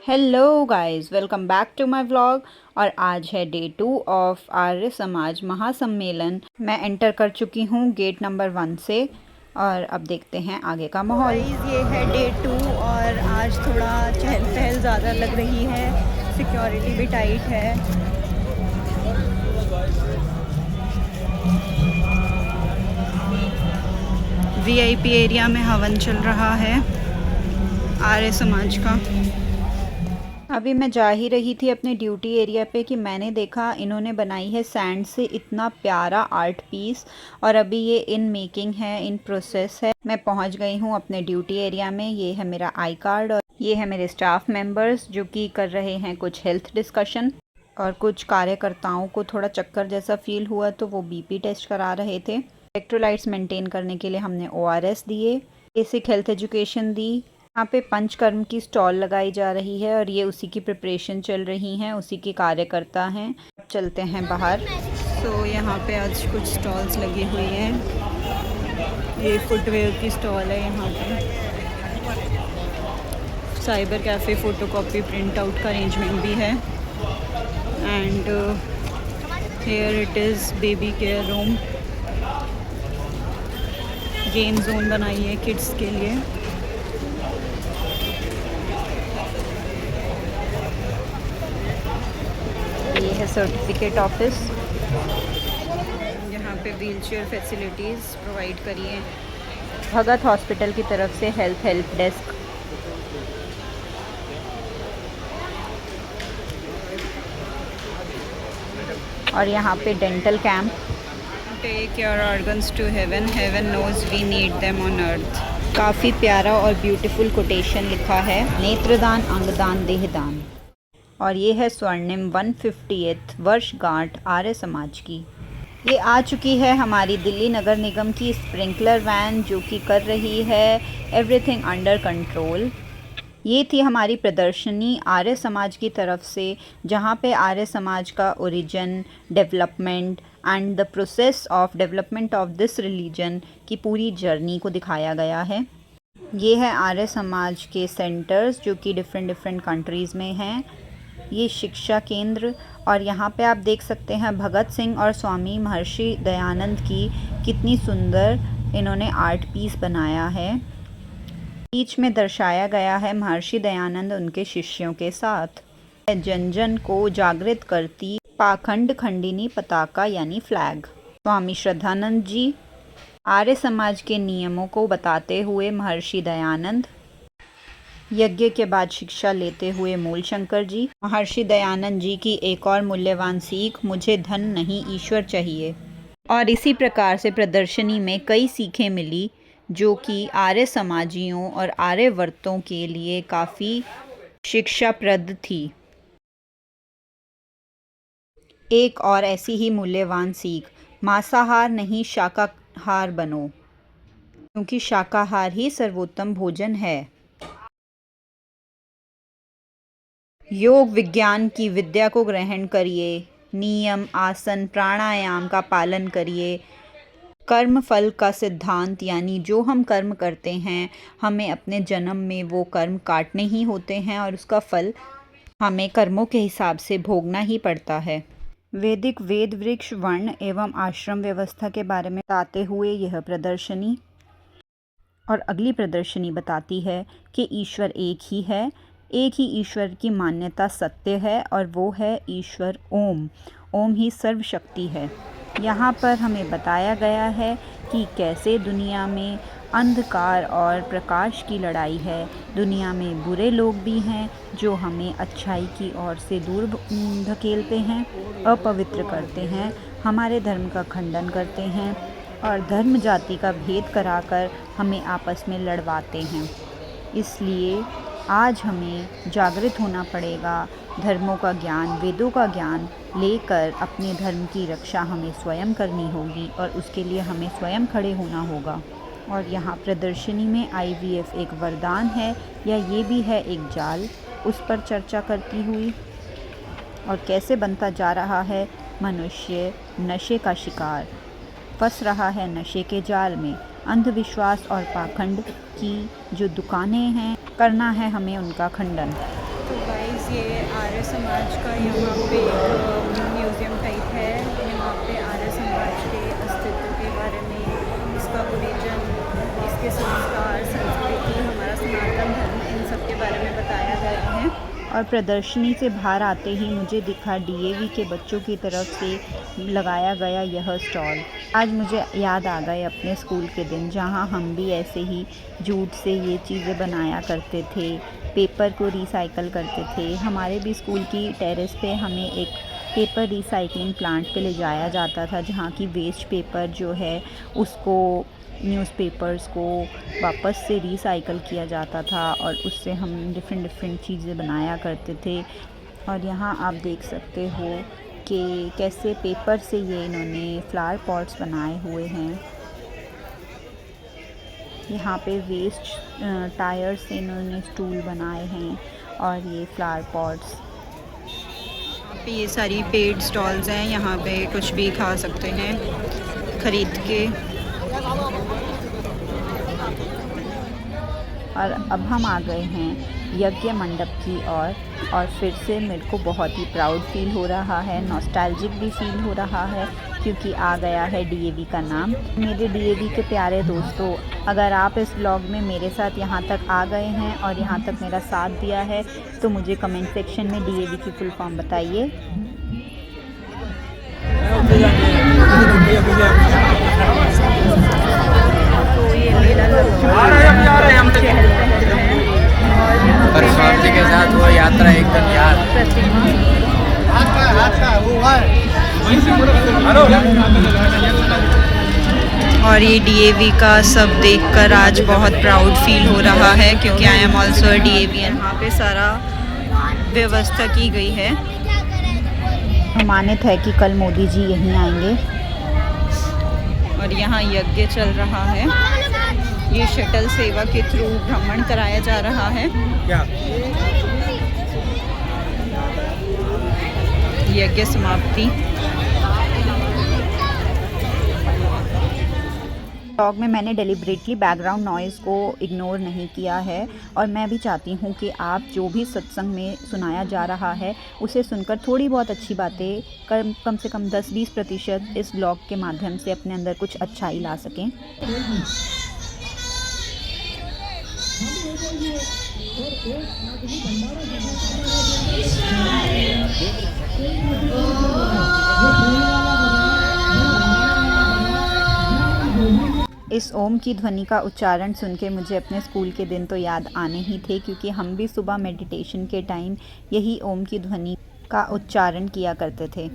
Hello guys, welcome back to my vlog. और आज है डे 2 ऑफ आर्य समाज महासम्मेलन। मैं एंटर कर चुकी हूँ गेट नंबर 1 से और अब देखते हैं आगे का माहौल। ये है डे 2 और आज थोड़ा चहल पहल ज़्यादा लग रही है, सिक्योरिटी भी टाइट है। वीआईपी एरिया में हवन चल रहा है आर्य समाज का। अभी मैं जा ही रही थी अपने ड्यूटी एरिया पे कि मैंने देखा इन्होंने बनाई है सैंड से इतना प्यारा आर्ट पीस और अभी ये इन मेकिंग है, इन प्रोसेस है। मैं पहुंच गई हूं अपने ड्यूटी एरिया में। ये है मेरा आई कार्ड और ये है मेरे स्टाफ मेंबर्स जो कि कर रहे हैं कुछ हेल्थ डिस्कशन। और कुछ कार्यकर्ताओं को थोड़ा चक्कर जैसा फील हुआ तो वो बीपी टेस्ट करा रहे थे। इलेक्ट्रोलाइट्स मेंटेन करने के लिए हमने ORS दिए, बेसिक हेल्थ एजुकेशन दी। यहाँ पे पंचकर्म की स्टॉल लगाई जा रही है और ये उसी की प्रिपरेशन चल रही हैं, उसी के कार्यकर्ता हैं। अब चलते हैं बाहर। तो यहाँ पे आज कुछ स्टॉल्स लगी हुई हैं। ये फुटवेयर की स्टॉल है। यहाँ पे cyber cafe, photocopy print out का अरेंजमेंट भी है। And here it is baby care room. Game zone बनाई है किड्स के लिए। ये है सर्टिफिकेट ऑफिस। यहाँ पे व्हीलचेयर फैसिलिटीज़ प्रोवाइड करी है भगत हॉस्पिटल की तरफ से। Help desk. और यहाँ पे dental camp. Take your organs to heaven, heaven knows we need them on earth. काफ़ी प्यारा और ब्यूटीफुल कोटेशन लिखा है। नेत्रदान, अंगदान, देहदान। और ये है स्वर्णिम 150th वर्षगांठ आर्य समाज की। ये आ चुकी है हमारी दिल्ली नगर निगम की स्प्रिंकलर वैन जो कि कर रही है एवरीथिंग अंडर कंट्रोल। ये थी हमारी प्रदर्शनी आर्य समाज की तरफ से, जहाँ पे आर्य समाज का origin, development and the process of development of this religion की पूरी जर्नी को दिखाया गया है। ये है आर्य समाज के सेंटर्स जो कि डिफरेंट कंट्रीज़ में हैं। ये शिक्षा केंद्र। और यहाँ पे आप देख सकते हैं भगत सिंह और स्वामी महर्षि दयानंद की कितनी सुंदर इन्होंने आर्ट पीस बनाया है। बीच में दर्शाया गया है महर्षि दयानंद उनके शिष्यों के साथ। जन जन को जागृत करती पाखंड खंडिनी पताका यानी फ्लैग। स्वामी श्रद्धानंद जी। आर्य समाज के नियमों को बताते हुए महर्षि दयानंद। यज्ञ के बाद शिक्षा लेते हुए मूलशंकर जी। महर्षि दयानंद जी की एक और मूल्यवान सीख, मुझे धन नहीं ईश्वर चाहिए। और इसी प्रकार से प्रदर्शनी में कई सीखें मिली जो कि आर्य समाजियों और आर्यवर्तों के लिए काफ़ी शिक्षाप्रद थी। एक और ऐसी ही मूल्यवान सीख, मांसाहार नहीं शाकाहार बनो, क्योंकि शाकाहार ही सर्वोत्तम भोजन है। योग विज्ञान की विद्या को ग्रहण करिए। नियम, आसन, प्राणायाम का पालन करिए। कर्म फल का सिद्धांत, यानी जो हम कर्म करते हैं हमें अपने जन्म में वो कर्म काटने ही होते हैं और उसका फल हमें कर्मों के हिसाब से भोगना ही पड़ता है। वैदिक वेद, वृक्ष, वर्ण एवं आश्रम व्यवस्था के बारे में बताते हुए यह प्रदर्शनी। और अगली प्रदर्शनी बताती है कि ईश्वर एक ही है, एक ही ईश्वर की मान्यता सत्य है और वो है ईश्वर ओम। ओम ही सर्वशक्ति है। यहाँ पर हमें बताया गया है कि कैसे दुनिया में अंधकार और प्रकाश की लड़ाई है। दुनिया में बुरे लोग भी हैं जो हमें अच्छाई की ओर से दूर धकेलते हैं, अपवित्र करते हैं, हमारे धर्म का खंडन करते हैं और धर्म जाति का भेद कराकर हमें आपस में लड़वाते हैं। इसलिए आज हमें जागृत होना पड़ेगा। धर्मों का ज्ञान, वेदों का ज्ञान लेकर अपने धर्म की रक्षा हमें स्वयं करनी होगी और उसके लिए हमें स्वयं खड़े होना होगा। और यहाँ प्रदर्शनी में IVF एक वरदान है या ये भी है एक जाल, उस पर चर्चा करती हुई। और कैसे बनता जा रहा है मनुष्य नशे का शिकार, फंस रहा है नशे के जाल में। अंधविश्वास और पाखंड की जो दुकानें हैं, करना है हमें उनका खंडन। तो गाइस ये आर्य समाज का यहाँ पे एक म्यूज़ियम टाइप है। यहाँ पे आर्य समाज के अस्तित्व के बारे में, इसका ओरिजिन, इसके संस्कार, संस्कृति, हमारा सनातन धर्म, इन सब के बारे में बताया गया है। और प्रदर्शनी से बाहर आते ही मुझे दिखा डीएवी के बच्चों की तरफ से लगाया गया यह स्टॉल। आज मुझे याद आ गए अपने स्कूल के दिन, जहाँ हम भी ऐसे ही जूट से ये चीज़ें बनाया करते थे, पेपर को रिसाइकल करते थे। हमारे भी स्कूल की टेरेस पे हमें एक पेपर रिसाइकलिंग प्लांट पे ले जाया जाता था, जहाँ की वेस्ट पेपर जो है उसको, न्यूज़पेपर्स को वापस से रिसाइकल किया जाता था और उससे हम डिफ़रेंट चीज़ें बनाया करते थे। और यहाँ आप देख सकते हो कि कैसे पेपर से ये इन्होंने फ्लावर पॉट्स बनाए हुए हैं। यहाँ पे वेस्ट टायर से इन्होंने स्टूल बनाए हैं और ये फ्लावर पॉट्स। यहाँ पे ये सारी पेड स्टॉल्स हैं, यहाँ पे कुछ भी खा सकते हैं ख़रीद के। और अब हम आ गए हैं यज्ञ मंडप की ओर और फिर से मेरे को बहुत ही प्राउड फील हो रहा है, नॉस्टैल्जिक भी फील हो रहा है, क्योंकि आ गया है डीएवी का नाम। मेरे डीएवी के प्यारे दोस्तों, अगर आप इस ब्लॉग में मेरे साथ यहाँ तक आ गए हैं और यहाँ तक मेरा साथ दिया है तो मुझे कमेंट सेक्शन में डीएवी की फुल फॉर्म बताइए। तो ये मेला और स्वाति के साथ वो यात्रा एकदम याद। और ये डीएवी का सब देखकर आज बहुत प्राउड फील हो रहा है, क्योंकि आई एम ऑल्सो डीएवी। यहाँ पे सारा व्यवस्था की गई है। अनुमानित है कि कल मोदी जी यहीं आएंगे। और यहाँ यज्ञ चल रहा है, ये शटल सेवा के थ्रू भ्रमण कराया जा रहा है। यज्ञ समाप्ति। ब्लॉग में मैंने डेलिब्रेटली बैकग्राउंड नॉइज़ को इग्नोर नहीं किया है, और मैं भी चाहती हूँ कि आप जो भी सत्संग में सुनाया जा रहा है उसे सुनकर थोड़ी बहुत अच्छी बातें, कम से कम 10-20% इस ब्लॉग के माध्यम से अपने अंदर कुछ अच्छाई ला सकें। इस ओम की ध्वनि का उच्चारण सुन के मुझे अपने स्कूल के दिन तो याद आने ही थे, क्योंकि हम भी सुबह मेडिटेशन के टाइम यही ओम की ध्वनि का उच्चारण किया करते थे।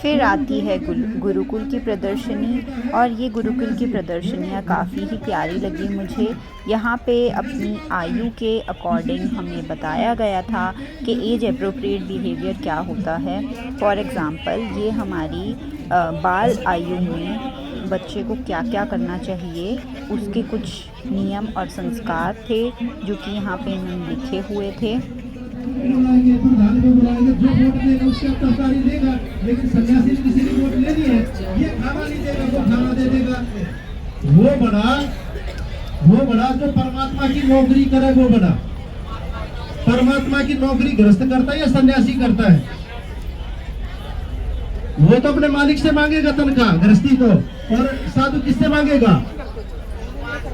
फिर आती है गुरुकुल की प्रदर्शनी, और ये गुरुकुल की प्रदर्शनियाँ काफ़ी ही प्यारी लगी मुझे। यहाँ पे अपनी आयु के अकॉर्डिंग हमें बताया गया था कि एज अप्रोप्रिएट बिहेवियर क्या होता है। फॉर एग्ज़ाम्पल, ये हमारी बाल आयु में बच्चे को क्या क्या करना चाहिए, उसके कुछ नियम और संस्कार थे जो कि यहाँ पे इन्होंने लिखे हुए थे। वो बड़ा जो परमात्मा की नौकरी करे, वो बड़ा परमात्मा की नौकरी गृहस्थ करता है या सन्यासी करता है? वो तो अपने मालिक से मांगेगा तनख्वाह, गृहस्थी तो। और साधु किससे मांगेगा?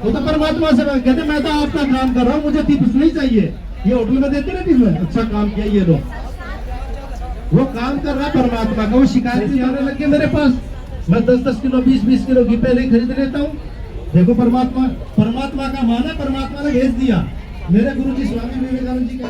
वो तो परमात्मा से मांगेगा। कहते मैं तो आपका काम कर रहा हूँ, मुझे टिप्स नहीं चाहिए। ये होटल में देते ना टिप्स, अच्छा काम किया ये लो। वो काम कर रहा है परमात्मा का। वो शिकायत से आने लग गए मेरे पास, मैं 10-10 किलो 20-20 किलो घी पहले खरीद लेता हूँ। देखो परमात्मा का माना, परमात्मा ने भेज दिया। मेरे गुरु जी स्वामी विवेकानंद जी का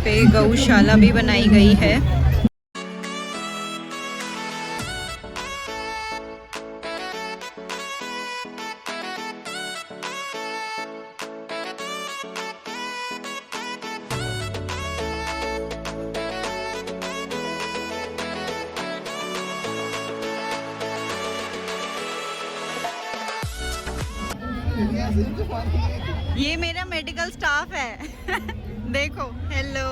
पे गौशाला भी बनाई गई है। ये मेरा मेडिकल स्टाफ है। देखो हेलो।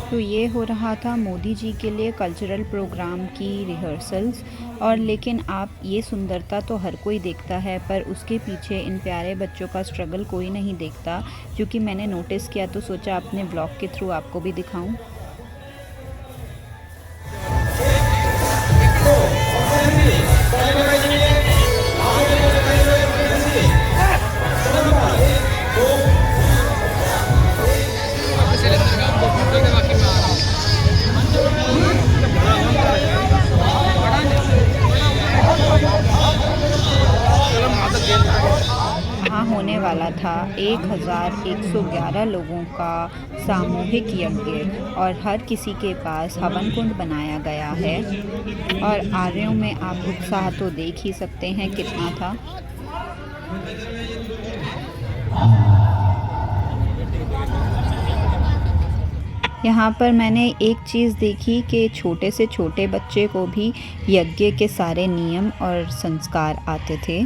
तो ये हो रहा था मोदी जी के लिए कल्चरल प्रोग्राम की रिहर्सल्स। और लेकिन आप ये सुंदरता तो हर कोई देखता है, पर उसके पीछे इन प्यारे बच्चों का स्ट्रगल कोई नहीं देखता, जो कि मैंने नोटिस किया, तो सोचा अपने ब्लॉग के थ्रू आपको भी दिखाऊं। यहाँ होने वाला था 1111 लोगों का सामूहिक यज्ञ, और हर किसी के पास हवन कुंड बनाया गया है। और आर्यों में आप उत्साह तो देख ही सकते हैं कितना था। यहाँ पर मैंने एक चीज़ देखी कि छोटे से छोटे बच्चे को भी यज्ञ के सारे नियम और संस्कार आते थे।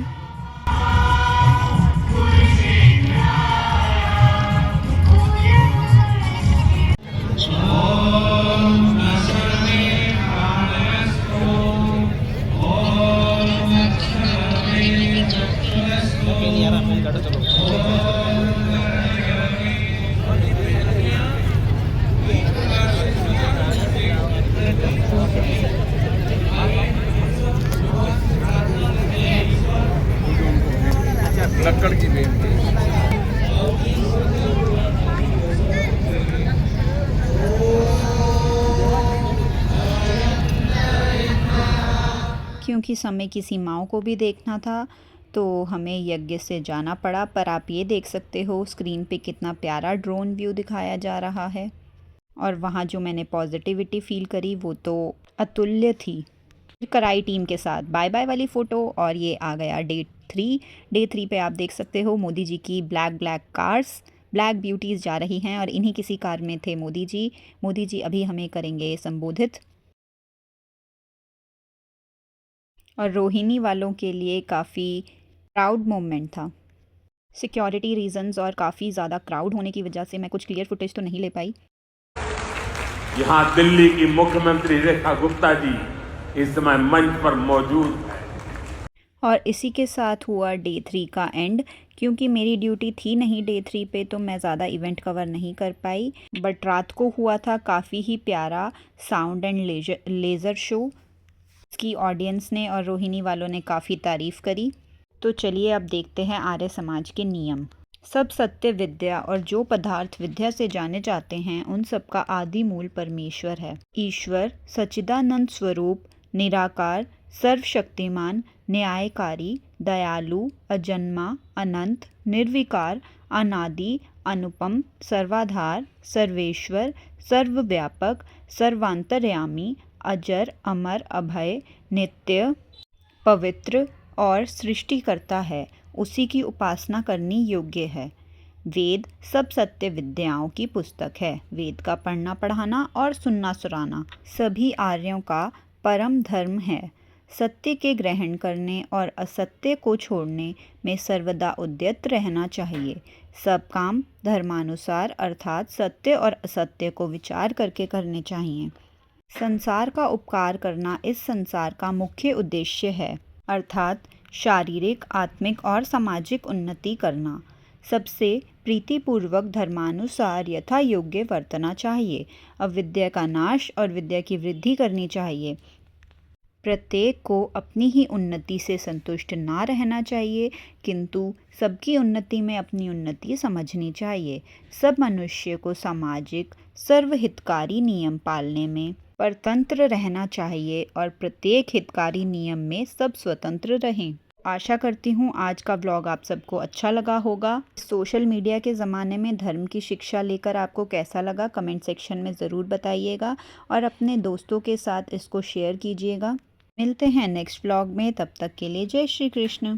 लक्कड़ की बेल। क्योंकि समय की सीमाओं को भी देखना था, तो हमें यज्ञ से जाना पड़ा। पर आप ये देख सकते हो स्क्रीन पे कितना प्यारा ड्रोन व्यू दिखाया जा रहा है। और वहाँ जो मैंने पॉजिटिविटी फील करी वो तो अतुल्य थी। कराई टीम के साथ बाय बाय वाली फ़ोटो। और ये आ गया डे 3 पे आप देख सकते हो मोदी जी की ब्लैक कार्स, ब्लैक ब्यूटीज़ जा रही हैं, और इन्हीं किसी कार में थे मोदी जी अभी हमें करेंगे संबोधित। और रोहिणी वालों के लिए काफ़ी प्राउड मोमेंट था। सिक्योरिटी रीजंस और काफ़ी ज़्यादा क्राउड होने की वजह से मैं कुछ क्लियर फुटेज तो नहीं ले पाई। यहाँ दिल्ली की मुख्यमंत्री रेखा गुप्ता जी इस समय मंच पर मौजूद हैं। और इसी के साथ हुआ डे 3 का एंड। क्योंकि मेरी ड्यूटी थी नहीं डे 3 पे, तो मैं ज़्यादा इवेंट कवर नहीं कर पाई। बट रात को हुआ था काफ़ी ही प्यारा साउंड एंड लेज़र शो। इसकी ऑडियंस ने और रोहिणी वालों ने काफ़ी तारीफ़ करी। तो चलिए अब देखते हैं आर्य समाज के नियम। सब सत्य विद्या और जो पदार्थ विद्या से जाने जाते हैं, उन सब का आदि मूल परमेश्वर है। ईश्वर सच्चिदानंद स्वरूप, निराकार, सर्वशक्तिमान, न्यायकारी, दयालु, अजन्मा, अनंत, निर्विकार, अनादि, अनुपम, सर्वाधार, सर्वेश्वर, सर्वव्यापक, सर्वांतर्यामी, अजर, अमर, अभय, नित्य, पवित्र और सृष्टिकर्ता है। उसी की उपासना करनी योग्य है। वेद सब सत्य विद्याओं की पुस्तक है। वेद का पढ़ना पढ़ाना और सुनना सुनाना सभी आर्यों का परम धर्म है। सत्य के ग्रहण करने और असत्य को छोड़ने में सर्वदा उद्यत रहना चाहिए। सब काम धर्मानुसार अर्थात सत्य और असत्य को विचार करके करने चाहिए। संसार का उपकार करना इस संसार का मुख्य उद्देश्य है, अर्थात शारीरिक, आत्मिक और सामाजिक उन्नति करना। सबसे प्रीतिपूर्वक धर्मानुसार यथा योग्य वर्तना चाहिए। अविद्या का नाश और विद्या की वृद्धि करनी चाहिए। प्रत्येक को अपनी ही उन्नति से संतुष्ट ना रहना चाहिए, किंतु सबकी उन्नति में अपनी उन्नति समझनी चाहिए। सब मनुष्य को सामाजिक सर्वहितकारी नियम पालने में परतंत्र रहना चाहिए और प्रत्येक हितकारी नियम में सब स्वतंत्र रहें। आशा करती हूँ आज का व्लॉग आप सबको अच्छा लगा होगा। सोशल मीडिया के ज़माने में धर्म की शिक्षा लेकर आपको कैसा लगा कमेंट सेक्शन में ज़रूर बताइएगा और अपने दोस्तों के साथ इसको शेयर कीजिएगा। मिलते हैं नेक्स्ट व्लॉग में, तब तक के लिए जय श्री कृष्ण।